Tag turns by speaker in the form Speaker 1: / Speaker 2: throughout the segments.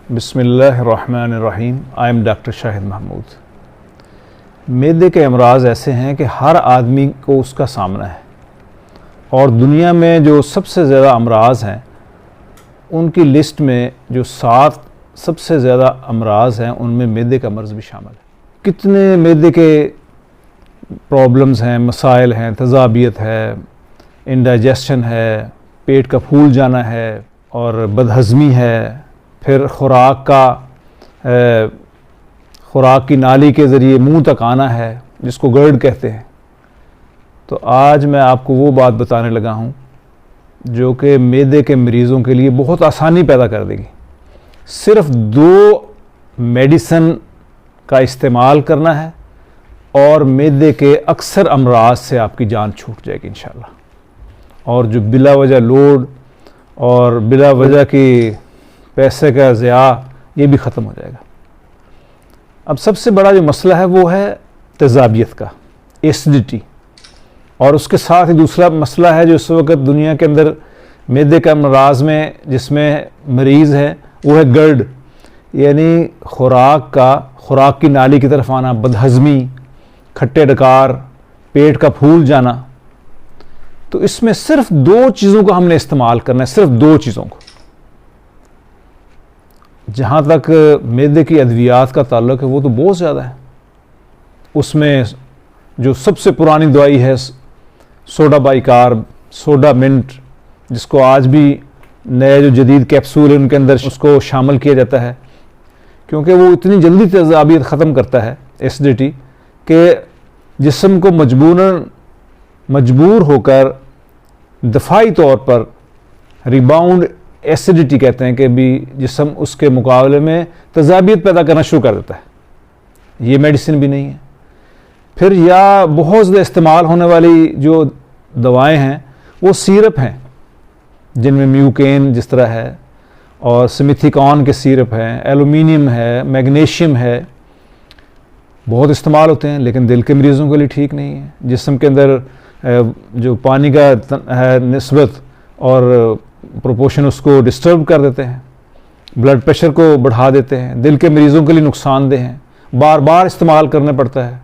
Speaker 1: बिस्मिल्लाहिर्रहमानिर्रहीम। I am doctor Shahid Mahmood. मैदे के अमराज़ ऐसे हैं कि हर आदमी को उसका सामना है, और दुनिया में जो सबसे ज़्यादा अमराज़ हैं उनकी लिस्ट में जो 7 सबसे ज़्यादा अमराज़ हैं उनमें मैदे का मर्ज़ भी शामिल है। कितने मैदे के प्रॉब्लम्स हैं, मसाइल हैं, तज़ाबियत है, इंडाइजेशन है, पेट का फूल जाना है और बदहज़मी है, फिर खुराक की नाली के ज़रिए मुंह तक आना है जिसको गर्ड कहते हैं। तो आज मैं आपको वो बात बताने लगा हूँ जो कि मैदे के मरीज़ों के लिए बहुत आसानी पैदा कर देगी। सिर्फ 2 मेडिसिन का इस्तेमाल करना है और मैदे के अक्सर अमराज से आपकी जान छूट जाएगी इंशाल्लाह। और जो बिला वजह लोड और बिला वजह की पैसे का ज़िया ये भी ख़त्म हो जाएगा। अब सबसे बड़ा जो मसला है वो है तेज़ाबियत का, एसिडिटी, और उसके साथ ही दूसरा मसला है जो इस वक्त दुनिया के अंदर मैदे का अमराज में जिसमें मरीज़ है वो है गर्ड, यानी खुराक की नाली की तरफ आना, बदहज़मी, खट्टे डकार, पेट का फूल जाना। तो इसमें सिर्फ 2 चीज़ों का हमने इस्तेमाल करना है, सिर्फ 2 चीज़ों को। जहाँ तक मैदे की अद्वियात का ताल्लुक है वो तो बहुत ज़्यादा है। उसमें जो सबसे पुरानी दवाई है सोडा बाइकार्ब, सोडा मिंट, जिसको आज भी नए जो जदीद कैप्सूल है उनके अंदर उसको शामिल किया जाता है, क्योंकि वो इतनी जल्दी तेज़ाबियत ख़त्म करता है, एसिडिटी, कि जिस्म को मजबूर होकर दफ़ाई तौर पर रिबाउंड एसिडिटी कहते हैं कि भी जिस्म उसके मुकाबले में तेज़ाबियत पैदा करना शुरू कर देता है। ये मेडिसिन भी नहीं है। फिर या बहुत ज़्यादा इस्तेमाल होने वाली जो दवाएं हैं वो सिरप हैं, जिनमें म्यूकेन जिस तरह है और सिमिथिकॉन के सिरप हैं, एलुमिनियम है, मैग्नीशियम है, बहुत इस्तेमाल होते हैं, लेकिन दिल के मरीज़ों के लिए ठीक नहीं है। जिस्म के अंदर जो पानी का है निस्बत और प्रोपोर्शन उसको डिस्टर्ब कर देते हैं, ब्लड प्रेशर को बढ़ा देते हैं, दिल के मरीज़ों के लिए नुकसानदेह हैं, बार बार इस्तेमाल करना पड़ता है,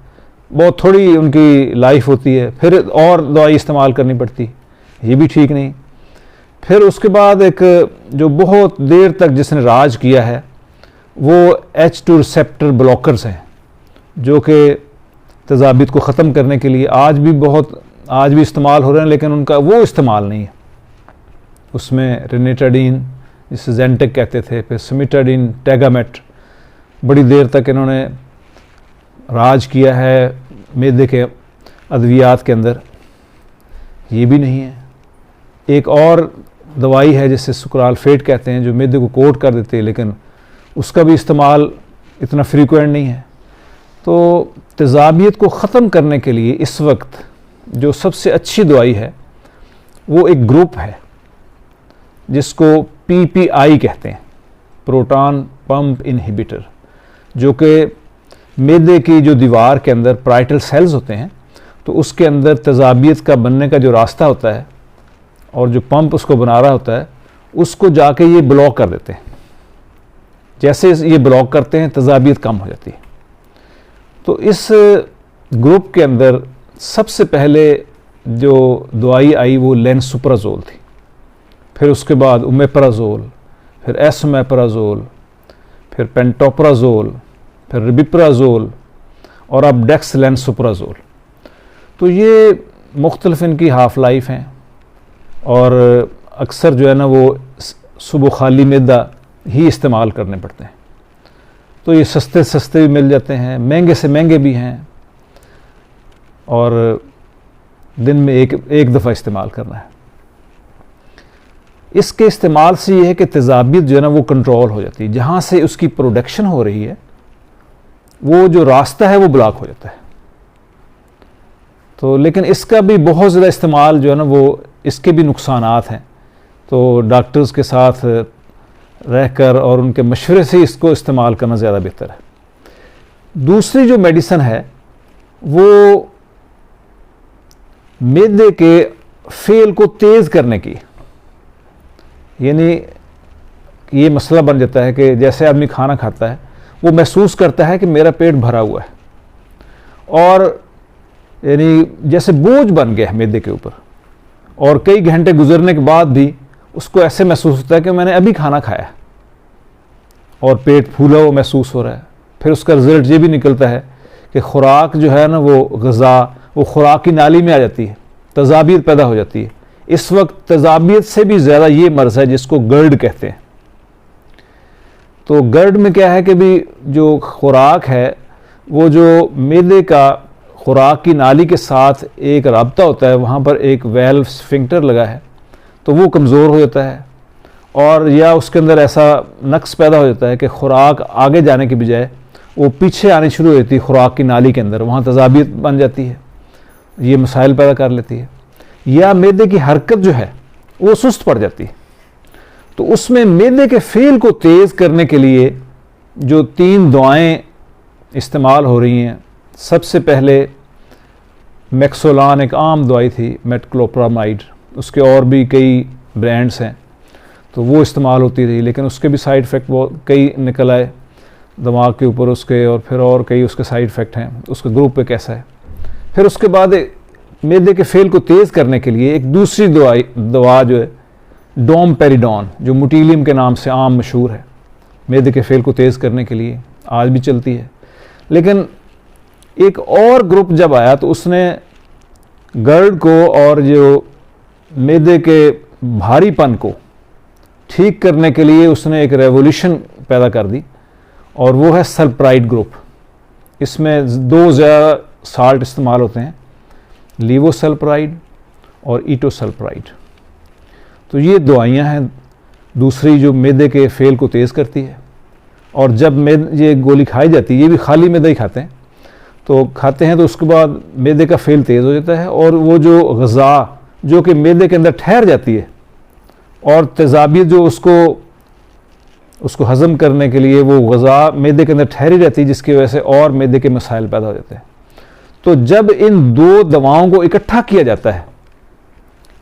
Speaker 1: बहुत थोड़ी उनकी लाइफ होती है, फिर और दवाई इस्तेमाल करनी पड़ती, ये भी ठीक नहीं। फिर उसके बाद एक जो बहुत देर तक जिसने राज किया है वो H2 रिसेप्टर ब्लॉकर्स हैं, जो कि तेज़ाबियत को ख़त्म करने के लिए आज भी इस्तेमाल हो रहे हैं, लेकिन उनका वो इस्तेमाल नहीं है। उसमें रेनिटाडीन, जिसे जेंटेक कहते थे, फिर सिमिटाडीन, टेगामेट, बड़ी देर तक इन्होंने राज किया है मैदे के अद्वियात के अंदर, ये भी नहीं है। एक और दवाई है जिसे सुक्रालफेट कहते हैं, जो मैदे को कोट कर देती है, लेकिन उसका भी इस्तेमाल इतना फ्रीक्वेंट नहीं है। तो तेज़ाबियत को ख़त्म करने के लिए इस वक्त जो सबसे अच्छी दवाई है वो एक ग्रुप है जिसको PPI कहते हैं, प्रोटॉन पंप इनहिबिटर, जो कि मैदे की जो दीवार के अंदर पाराइटल सेल्स होते हैं तो उसके अंदर तेज़ाबियत का बनने का जो रास्ता होता है और जो पंप उसको बना रहा होता है उसको जाके ये ब्लॉक कर देते हैं। जैसे ये ब्लॉक करते हैं तेज़ाबियत कम हो जाती है। तो इस ग्रुप के अंदर सबसे पहले जो दवाई आई वो लेंसुप्राज़ोल थी, फिर उसके बाद ओमेप्राज़ोल, फिर एसोमेप्राज़ोल, फिर पेंटोप्राज़ोल, फिर रिबिप्राज़ोल और अब डेक्सलेंसोप्राज़ोल। तो ये मुख्तलिफ इनकी हाफ लाइफ हैं और अक्सर जो है ना वो सुबह खाली मैदा ही इस्तेमाल करने पड़ते हैं। तो ये सस्ते भी मिल जाते हैं, महंगे से महंगे भी हैं, और दिन में एक दफ़ा इस्तेमाल करना है। इसके इस्तेमाल से ये है कि तेज़ाबियत जो है ना वो कंट्रोल हो जाती है। जहाँ से उसकी प्रोडक्शन हो रही है वो जो रास्ता है वो ब्लॉक हो जाता है। तो लेकिन इसका भी बहुत ज़्यादा इस्तेमाल जो है ना वो इसके भी नुकसानात हैं। तो डॉक्टर्स के साथ रहकर और उनके मशवरे से इसको इस्तेमाल करना ज़्यादा बेहतर है। दूसरी जो मेडिसिन है वो मैदे के फेल को तेज़ करने की, यानी ये मसला बन जाता है कि जैसे आदमी खाना खाता है वो महसूस करता है कि मेरा पेट भरा हुआ है, और यानी जैसे बोझ बन गया है मैदे के ऊपर, और कई घंटे गुजरने के बाद भी उसको ऐसे महसूस होता है कि मैंने अभी खाना खाया और पेट फूला हुआ महसूस हो रहा है। फिर उसका रिजल्ट ये भी निकलता है कि खुराक जो है ना, वो ग़िज़ा वो खुराक की नाली में आ जाती है, तज़ाबियत पैदा हो जाती है। इस वक्त तज़ाबियत से भी ज़्यादा ये मर्ज़ है जिसको गर्ड कहते हैं। तो गर्ड में क्या है कि भी जो खुराक है वो जो मैदे का खुराक की नाली के साथ एक राब्ता होता है, वहाँ पर एक वेल्व स्फिंक्टर लगा है, तो वो कमज़ोर हो जाता है, और या उसके अंदर ऐसा नक्स पैदा हो जाता है कि खुराक आगे जाने की बजाय वो पीछे आनी शुरू हो जाती है खुराक की नाली के अंदर, वहाँ तज़ाबियत बन जाती है, ये मसाइल पैदा कर लेती है। या मैदे की हरकत जो है वो सुस्त पड़ जाती है। तो उसमें मैदे के फेल को तेज़ करने के लिए जो 3 दवाएं इस्तेमाल हो रही हैं, सबसे पहले मैक्सोलान एक आम दवाई थी, मेटक्लोप्रामाइड, उसके और भी कई ब्रांड्स हैं, तो वो इस्तेमाल होती रही, लेकिन उसके भी साइड इफ़ेक्ट बहुत कई निकल आए दिमाग के ऊपर उसके, और फिर और कई उसके साइड इफ़ेक्ट हैं, उसका ग्रुप पे कैसा है। फिर उसके बाद मैदे के फेल को तेज़ करने के लिए एक दूसरी दवा जो है डोमपेरिडोन, जो मुटीलियम के नाम से आम मशहूर है, मैदे के फेल को तेज़ करने के लिए आज भी चलती है। लेकिन एक और ग्रुप जब आया तो उसने गर्ड को और जो मैदे के भारीपन को ठीक करने के लिए उसने एक रेवोल्यूशन पैदा कर दी, और वो है सल्प्राइड ग्रुप। इसमें 2 ज़्यादा साल्ट इस्तेमाल होते हैं, लीवोसल्प्राइड और ईटोसल्प्राइड। तो ये दवाइयाँ हैं दूसरी जो मैदे के फेल को तेज़ करती है। और जब ये गोली खाई जाती है, ये भी खाली मैदा ही खाते हैं, तो खाते हैं तो उसके बाद मैदे का फेल तेज़ हो जाता है, और वो जो ग़िज़ा जो कि मैदे के अंदर ठहर जाती है, और तेज़ाबियत जो उसको हज़म करने के लिए वो ग़िज़ा मैदे के अंदर ठहरी रहती है, जिसकी वजह से और मैदे के मसाइल पैदा हो जाते हैं। तो जब इन 2 दवाओं को इकट्ठा किया जाता है,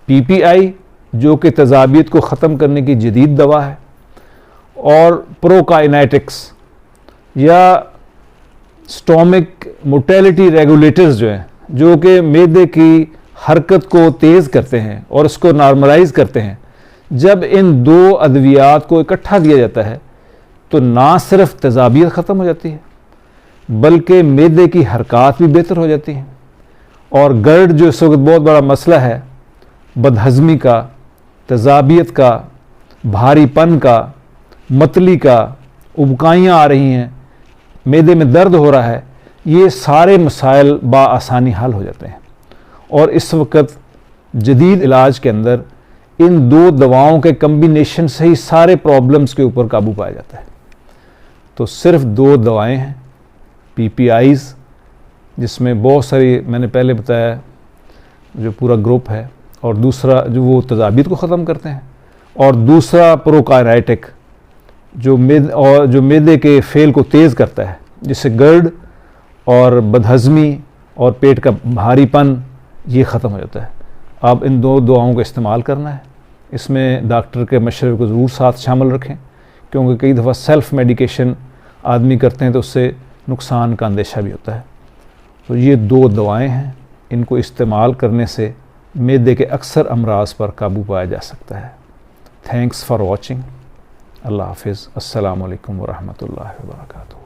Speaker 1: PPI जो कि तेज़ाबियत को ख़त्म करने की जदीद दवा है, और प्रोकाइनेटिक्स या स्टोमिक मोटेलिटी रेगुलेटर्स जो हैं, जो कि मैदे की हरकत को तेज़ करते हैं और इसको नॉर्मलाइज करते हैं, जब इन 2 अद्वियात को इकट्ठा दिया जाता है तो ना सिर्फ तेज़ाबियत ख़त्म हो जाती है, बल्कि मैदे की हरकत भी बेहतर हो जाती हैं। और गर्ड जो इस वक्त बहुत बड़ा मसला है, बदहज़मी का, तेज़ाबियत का, भारीपन का, मतली का, उबकाइयाँ आ रही हैं, मैदे में दर्द हो रहा है, ये सारे मसाइल बाआसानी हल हो जाते हैं। और इस वक्त जदीद इलाज के अंदर इन 2 दवाओं के कम्बिनेशन से ही सारे प्रॉब्लम्स के ऊपर काबू पाया जाता है। तो सिर्फ 2 दवाएं हैं, PPIs जिसमें बहुत सारी मैंने पहले बताया जो पूरा ग्रुप है, और दूसरा जो वो तेज़ाबियत को ख़त्म करते हैं, और दूसरा प्रोकाइनेटिक जो मैदे के फेल को तेज़ करता है, जिससे गर्ड और बदहज़मी और पेट का भारीपन ये ख़त्म हो जाता है। अब इन 2 दवाओं का इस्तेमाल करना है। इसमें डॉक्टर के मशवरे को ज़रूर साथ शामिल रखें, क्योंकि कई दफ़ा सेल्फ़ मेडिकेशन आदमी करते हैं तो उससे नुकसान का अंदेशा भी होता है। तो ये 2 दवाएं हैं, इनको इस्तेमाल करने से मैदे के अक्सर अमराज पर काबू पाया जा सकता है। Thanks for watching. अल्लाह हाफिज़। अस्सलामु अलैकुम व रहमतुल्लाहि व बरकातुहू।